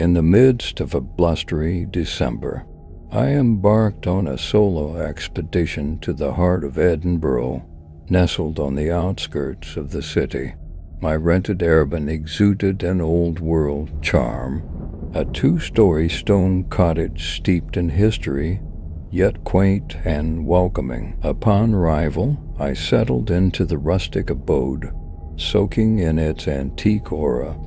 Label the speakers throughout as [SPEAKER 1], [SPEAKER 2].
[SPEAKER 1] In the midst of a blustery December, I embarked on a solo expedition to the heart of Edinboro, nestled on the outskirts of the city. My rented Airbnb exuded an old-world charm, a two-story stone cottage steeped in history, yet quaint and welcoming. Upon arrival, I settled into the rustic abode, soaking in its antique aura.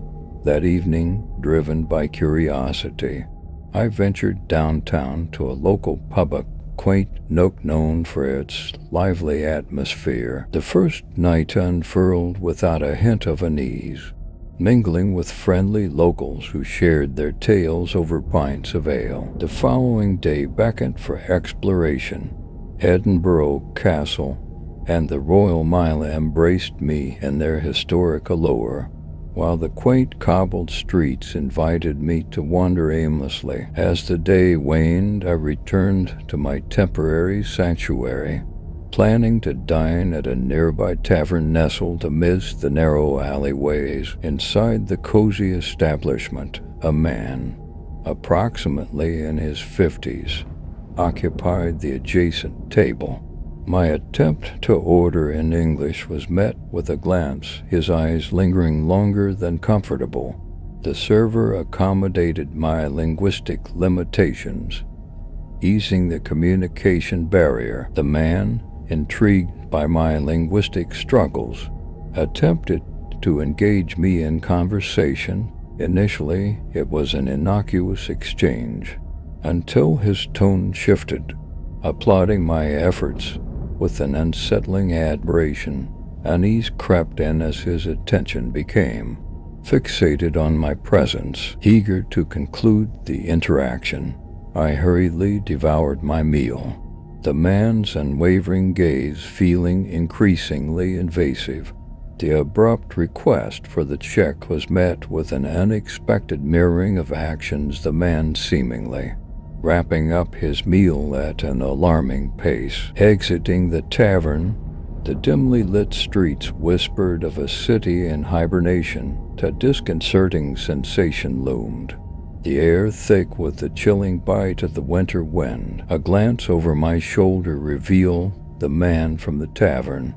[SPEAKER 1] That evening, driven by curiosity, I ventured downtown to a local pub, a quaint nook known for its lively atmosphere. The first night unfurled without a hint of unease, mingling with friendly locals who shared their tales over pints of ale. The following day beckoned for exploration. Edinboro Castle and the Royal Mile embraced me in their historic allure, while the quaint cobbled streets invited me to wander aimlessly. As the day waned, I returned to my temporary sanctuary, planning to dine at a nearby tavern nestled amidst the narrow alleyways. Inside the cozy establishment, a man, approximately in his 50s, occupied the adjacent table. My attempt to order in English was met with a glance, his eyes lingering longer than comfortable. The server accommodated my linguistic limitations, easing the communication barrier. The man, intrigued by my linguistic struggles, attempted to engage me in conversation. Initially, it was an innocuous exchange, until his tone shifted, applauding my efforts with an unsettling admiration. Unease crept in as his attention became fixated on my presence. Eager to conclude the interaction, I hurriedly devoured my meal, the man's unwavering gaze feeling increasingly invasive. The abrupt request for the check was met with an unexpected mirroring of actions, the man seemingly wrapping up his meal at an alarming pace. Exiting the tavern, the dimly lit streets whispered of a city in hibernation. A disconcerting sensation loomed, the air thick with the chilling bite of the winter wind. A glance over my shoulder revealed the man from the tavern,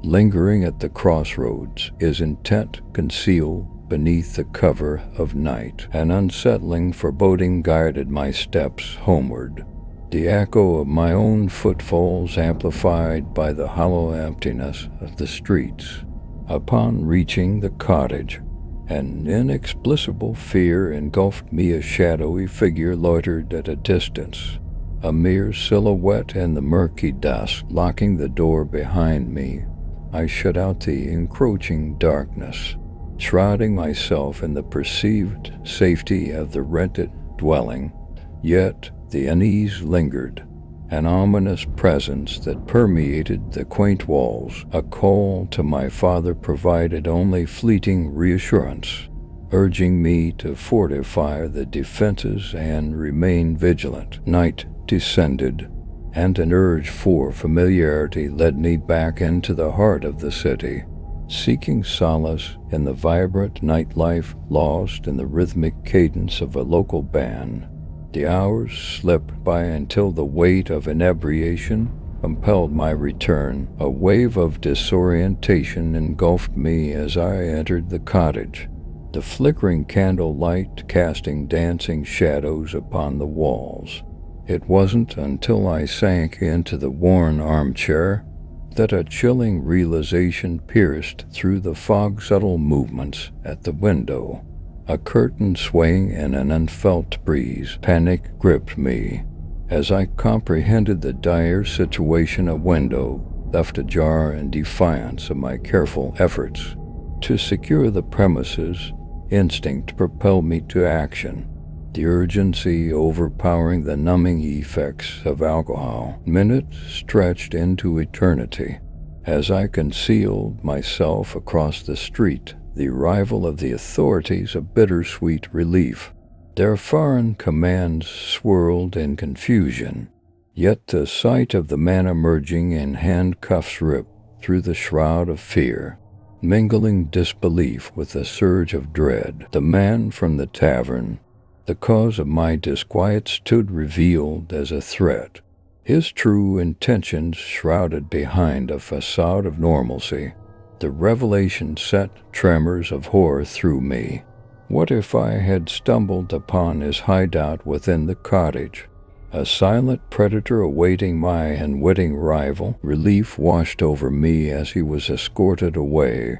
[SPEAKER 1] lingering at the crossroads, his intent concealed beneath the cover of night. An unsettling foreboding guided my steps homeward, the echo of my own footfalls amplified by the hollow emptiness of the streets. Upon reaching the cottage, an inexplicable fear engulfed me. A shadowy figure loitered at a distance, a mere silhouette in the murky dusk. Locking the door behind me, I shut out the encroaching darkness, shrouding myself in the perceived safety of the rented dwelling. Yet the unease lingered, an ominous presence that permeated the quaint walls. A call to my father provided only fleeting reassurance, urging me to fortify the defenses and remain vigilant. Night descended, and an urge for familiarity led me back into the heart of the city, seeking solace in the vibrant nightlife lost in the rhythmic cadence of a local band. The hours slipped by until the weight of inebriation compelled my return. A wave of disorientation engulfed me as I entered the cottage, the flickering candlelight casting dancing shadows upon the walls. It wasn't until I sank into the worn armchair that a chilling realization pierced through the fog. Subtle movements at the window, a curtain swaying in an unfelt breeze. Panic gripped me as I comprehended the dire situation. A window left ajar in defiance of my careful efforts to secure the premises. Instinct propelled me to action, the urgency overpowering the numbing effects of alcohol. Minutes stretched into eternity as I concealed myself across the street, the arrival of the authorities a bittersweet relief. Their foreign commands swirled in confusion, yet the sight of the man emerging in handcuffs ripped through the shroud of fear, mingling disbelief with a surge of dread. The man from the tavern, The cause of my disquiet stood revealed as a threat, his true intentions shrouded behind a facade of normalcy. The revelation set tremors of horror through me. What if I had stumbled upon his hideout within the cottage? A silent predator awaiting my unwitting rival? Relief washed over me as he was escorted away.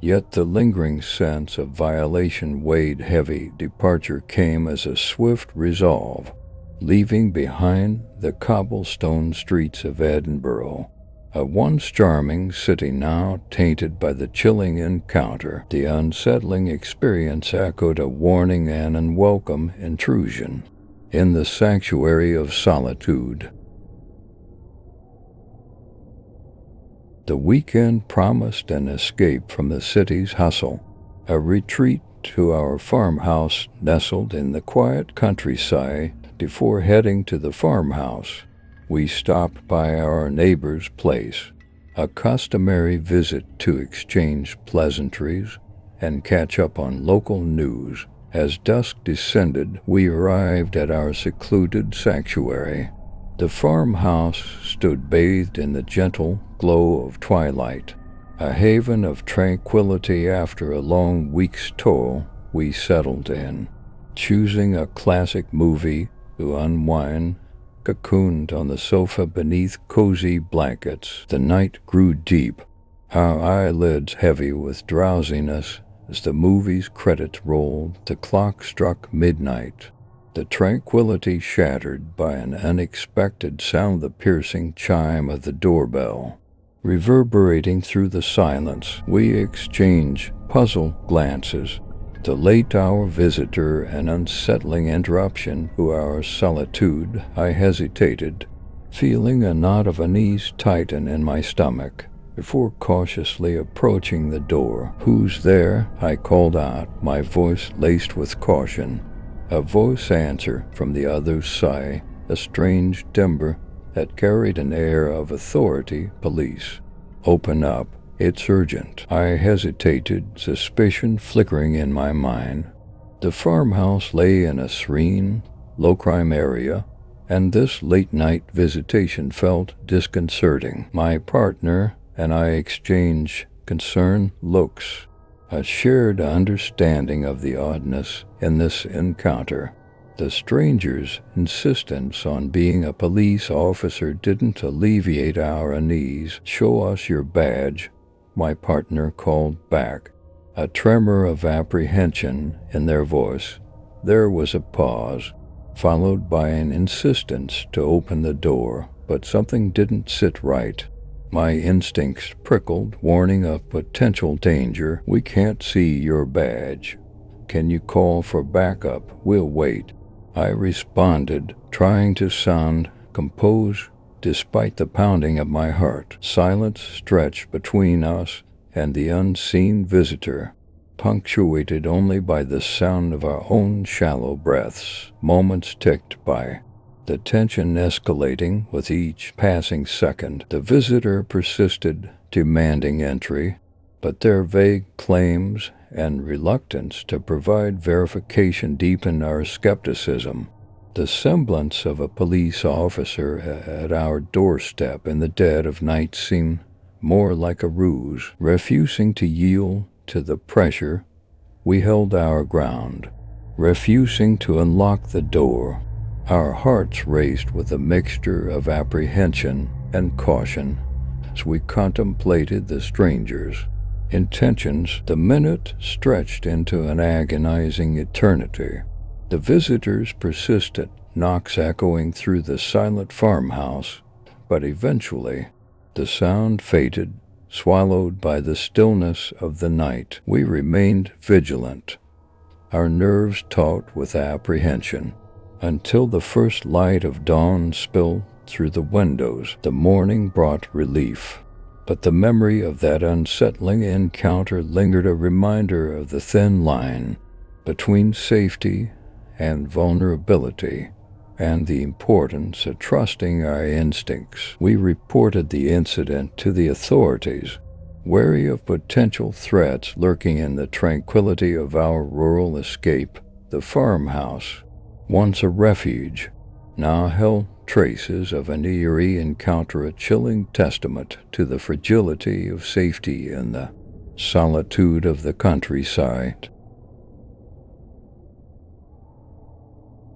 [SPEAKER 1] Yet the lingering sense of violation weighed heavy. Departure came as a swift resolve, leaving behind the cobblestone streets of Edinboro, a once charming city now tainted by the chilling encounter. The unsettling experience echoed a warning and unwelcome intrusion in the sanctuary of solitude. The weekend promised an escape from the city's hustle, a retreat to our farmhouse nestled in the quiet countryside. Before heading to the farmhouse, we stopped by our neighbor's place, a customary visit to exchange pleasantries and catch up on local news. As dusk descended, we arrived at our secluded sanctuary. The farmhouse stood bathed in the gentle glow of twilight, a haven of tranquility. After a long week's toil, we settled in, choosing a classic movie to unwind, cocooned on the sofa beneath cozy blankets. The night grew deep, our eyelids heavy with drowsiness. As the movie's credits rolled, the clock struck midnight, the tranquility shattered by an unexpected sound, the piercing chime of the doorbell. Reverberating through the silence, we exchanged puzzled glances. The late-hour visitor, an unsettling interruption to our solitude. I hesitated, feeling a knot of unease tighten in my stomach, before cautiously approaching the door. "Who's there?" I called out, my voice laced with caution. A voice answered from the other side, a strange timbre that carried an air of authority. "Police." "Open up. It's urgent." I hesitated, suspicion flickering in my mind. The farmhouse lay in a serene, low-crime area, and this late-night visitation felt disconcerting. My partner and I exchanged concerned looks, a shared understanding of the oddness in this encounter. The stranger's insistence on being a police officer didn't alleviate our unease. "Show us your badge," my partner called back, a tremor of apprehension in their voice. There was a pause, followed by an insistence to open the door, but something didn't sit right. My instincts prickled, warning of potential danger. "We can't see your badge. Can you call for backup? We'll wait," I responded, trying to sound composed despite the pounding of my heart. Silence stretched between us and the unseen visitor, punctuated only by the sound of our own shallow breaths. Moments ticked by, the tension escalating with each passing second. The visitor persisted, demanding entry, but their vague claims and reluctance to provide verification deepened our skepticism. The semblance of a police officer at our doorstep in the dead of night seemed more like a ruse. Refusing to yield to the pressure, we held our ground, refusing to unlock the door. Our hearts raced with a mixture of apprehension and caution as we contemplated the stranger's intentions. The minute stretched into an agonizing eternity. The visitor's persistent knocks echoing through the silent farmhouse, but eventually the sound faded, swallowed by the stillness of the night. We remained vigilant, our nerves taut with apprehension, until the first light of dawn spilled through the windows. The morning brought relief, but the memory of that unsettling encounter lingered, a reminder of the thin line between safety and vulnerability, and the importance of trusting our instincts. We reported the incident to the authorities, wary of potential threats lurking in the tranquility of our rural escape. The farmhouse Once a refuge, now held traces of an eerie encounter, a chilling testament to the fragility of safety in the solitude of the countryside.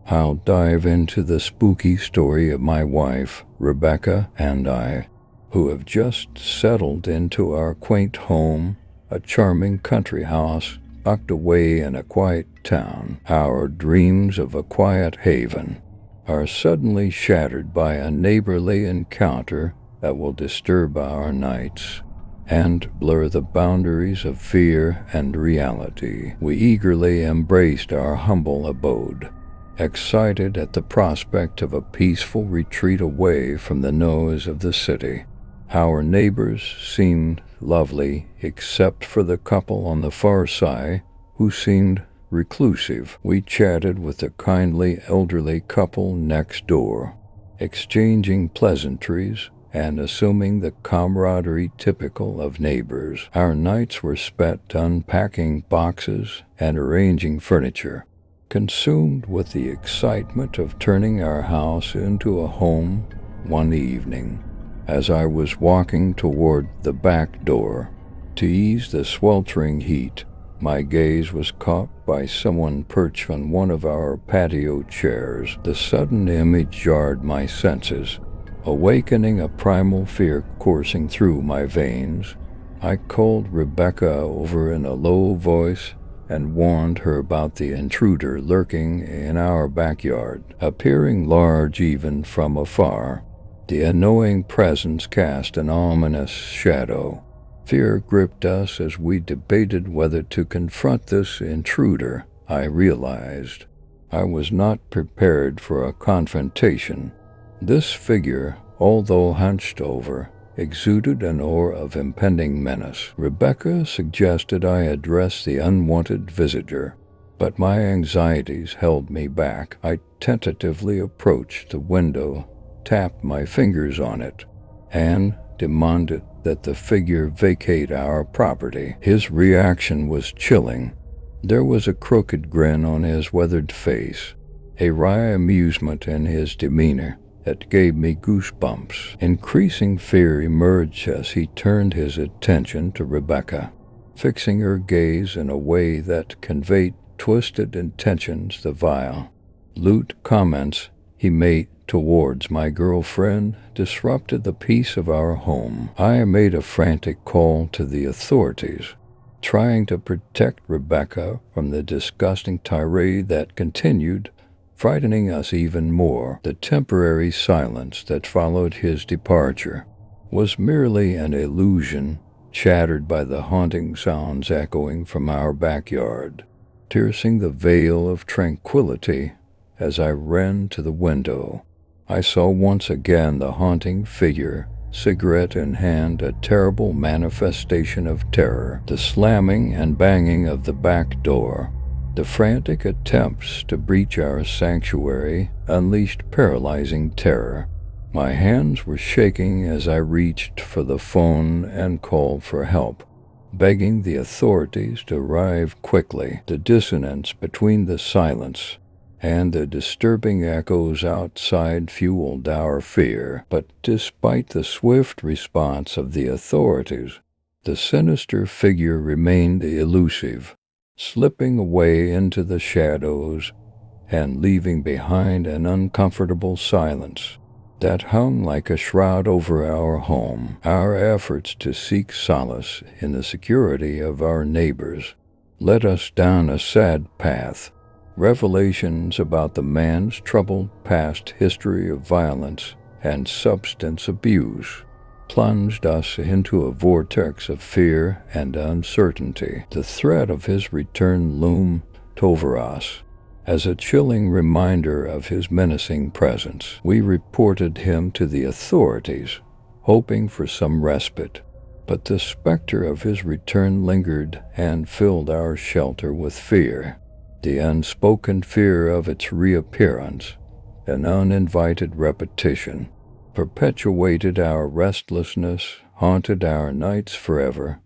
[SPEAKER 1] I'll dive into the spooky story of my wife, Rebecca, and I, who have just settled into our quaint home, a charming country house tucked away in a quiet town. Our dreams of a quiet haven are suddenly shattered by a neighborly encounter that will disturb our nights and blur the boundaries of fear and reality. We eagerly embraced our humble abode, excited at the prospect of a peaceful retreat away from the noise of the city. Our neighbors seemed lovely, except for the couple on the far side, who seemed reclusive. We chatted with the kindly elderly couple next door, exchanging pleasantries and assuming the camaraderie typical of neighbors. Our nights were spent unpacking boxes and arranging furniture, consumed with the excitement of turning our house into a home. One evening, as I was walking toward the back door to ease the sweltering heat, my gaze was caught by someone perched on one of our patio chairs. The sudden image jarred my senses, awakening a primal fear coursing through my veins. I called Rebecca over in a low voice and warned her about the intruder lurking in our backyard, appearing large even from afar. The annoying presence cast an ominous shadow. Fear gripped us as we debated whether to confront this intruder. I realized I was not prepared for a confrontation. This figure, although hunched over, exuded an aura of impending menace. Rebecca suggested I address the unwanted visitor, but my anxieties held me back. I tentatively approached the window, tapped my fingers on it, and demanded that the figure vacate our property. His reaction was chilling. There was a crooked grin on his weathered face, a wry amusement in his demeanor that gave me goosebumps. Increasing fear emerged as he turned his attention to Rebecca, fixing her gaze in a way that conveyed twisted intentions. The vile, lewd comments he made towards my girlfriend disrupted the peace of our home. I made a frantic call to the authorities, trying to protect Rebecca from the disgusting tirade that continued, frightening us even more. The temporary silence that followed his departure was merely an illusion, shattered by the haunting sounds echoing from our backyard, piercing the veil of tranquility. As I ran to the window, I saw once again the haunting figure, cigarette in hand, a terrible manifestation of terror. The slamming and banging of the back door, the frantic attempts to breach our sanctuary, unleashed paralyzing terror. My hands were shaking as I reached for the phone and called for help, begging the authorities to arrive quickly. The dissonance between the silence and the disturbing echoes outside fueled our fear. But despite the swift response of the authorities, the sinister figure remained elusive, slipping away into the shadows and leaving behind an uncomfortable silence that hung like a shroud over our home. Our efforts to seek solace in the security of our neighbors led us down a sad path. Revelations about the man's troubled past history of violence and substance abuse plunged us into a vortex of fear and uncertainty. The threat of his return loomed over us as a chilling reminder of his menacing presence. We reported him to the authorities, hoping for some respite, but the specter of his return lingered and filled our shelter with fear. The unspoken fear of its reappearance, an uninvited repetition, perpetuated our restlessness, haunted our nights forever,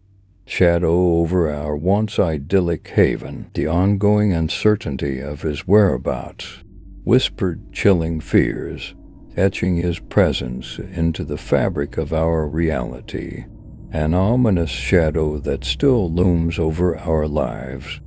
[SPEAKER 1] shadow over our once idyllic haven. The ongoing uncertainty of his whereabouts whispered chilling fears, etching his presence into the fabric of our reality, an ominous shadow that still looms over our lives,